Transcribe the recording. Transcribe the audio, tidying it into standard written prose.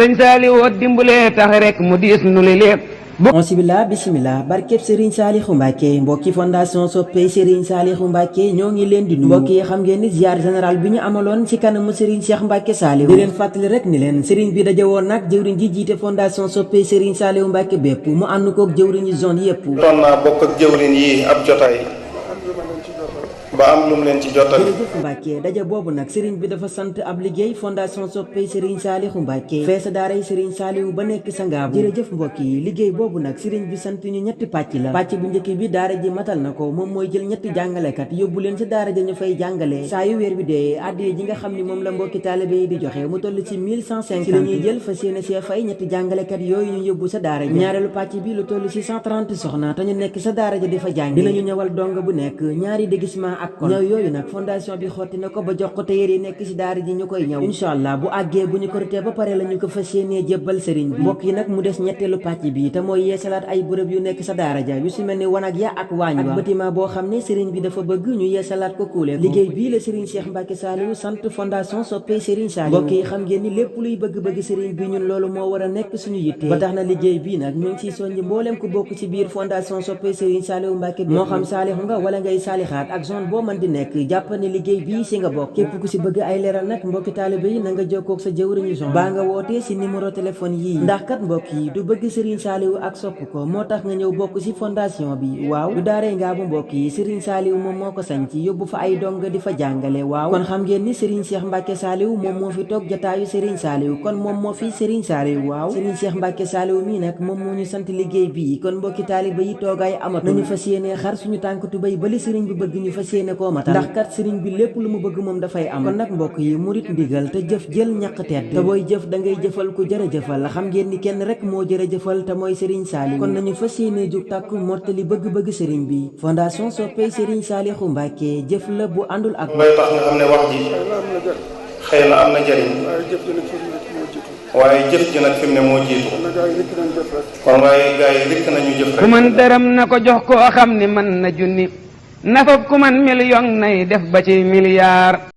sëñ Saaliwu dimbulee tax rek mu diis nu li bismillah bismillah barkeb Serigne Saliou Mbacké mbokki fondation soppey Serigne Saliou Mbacké ñoo ngi leen di nuyu mbokk yi xam ngeen ni ziar général bi ñu amaloon ci kanamu Serigne Cheikh Mbacké Saliou di leen fàttali rek ni leen Serigne bi daje woon nag jëwriñ ji jiite fondation soppey Serigne Saliou Mbacké bépp mu ànd koog jëwriñ yi zone yépp doon naa bokk ak jëwriñ yi ab jotaay ba am lu mu leen ci jotal. jërëjëf Mbacké daje boobu nag Serigne bi dafa sant ab liggéey fondation soppey Serigne Saliou Mbacké feesa daaray Serigne Saliou ba nekk sa ngaabu jërëjëf mbokk yi liggéey boobu nag Serigne bi sant ñu ñetti pàcc la pàcc bu njëkk bi daara ji matal na ko moom mooy jël ñetti jàngalekat yóbbu leen sa daara ja ñu fay jàngale saa yu weer bi dee addiya ji nga xam ni moom la mbokki taalibe yi di joxe mu toll ci 1150 ci la ñuy jël fas yéene see fay ñetti jàngalekat yooyu ñu yóbbu sa daara ja ñaareelu pàcc bi lu toll ci 130 soxna te ñu nekk sa daara ja di fa jàng dinañu ñëwal dong bu nekk ñaari déguisement ak kon ñëw yooyu nag fondation bi xotti na ko ba jox ko téere yi nekk ci daara ji ñu koy ñëw incha allah bu àggee bu ñu ko rotee ba pare la ñu ko fas yéenee jébbal sëriñ bi mbokk yi nag mu des ñetteelu pàcc bi te mooy yeesalaat ay bërëb yu nekk sa daara ja yu si mel ni wanag ya ak waañ wa ak bâtiment boo xam ne sëriñ bi dafa bëgg ñu yeesalaat ko kuule liggéey bii la sëriñ Cheikh Mbacké Saliou sant fondation soppey sëriñ Saliou mbokk yi xam ngeen ni lépp luy bëgg-bëgg sëriñ bi ñun loolu moo war a nekk suñu yitte ba tax na liggéey bii nag ñu ngi ciy soññi mbooleem ku bokk ci biir fondation soppey sëriñ Saliou Mbacké moo xam saalixu nga wala ngay saalixaat ak zone boo mën di nekk jàpp ni liggéey bii si nga bokk képp ku si bëgg ay leeral nag mbokki taalibe yi na nga jokkoog sa jëwriñu zone baa nga wootee si numéro téléphone yii ndax kat mbokk yi du bëgg Serigne Saliou ak sopp ko moo tax nga ñëw bokk si fondation bi waaw du daaree ngaa bu mbokk yi Serigne Saliou moom moo ko sanc yóbbu fa ay dong di fa jàngale waaw kon xam ngeen ni Serigne Cheikh Mbacké Saliou moom moo fi toog jataayu Serigne Saliou kon moom moo fi Serigne Saliou waaw Serigne Cheikh Mbacké Saliou mii nag moom moo ñu sant liggéey bii kon mbokki taalibe yi toogaay amat nañu fas yéenee xar suñu tànk tubéy bali Serigne bi bëgg ñu fas yéene koo matal ndax kat Serigne bi lépp lu mu bëgg moom dafay am kon nag mbokk yi murit ndigal te jëf jël ñaq tedd te booy jëf da ngay jëfal ku jërëjëfal xam ngeen ni kenn rek moo jërëjëfal te mooy Serigne Saliou kon nañu fas yéene jug tàkk mottali bëgg-bëgg Serigne bi fondation soppey Serigne Saliou Mbacké jëf la bu àndul ak lay tax nga xam ne wax ji xëy na am na njëriñ waaye jëf ji nag fi mu ne moo jiitu kon waaye gaa yi rikk nañu jëf rek ku mën dërëm na ko jox koo xam ni mën na junni na fab ku man million nay def ba ci milliard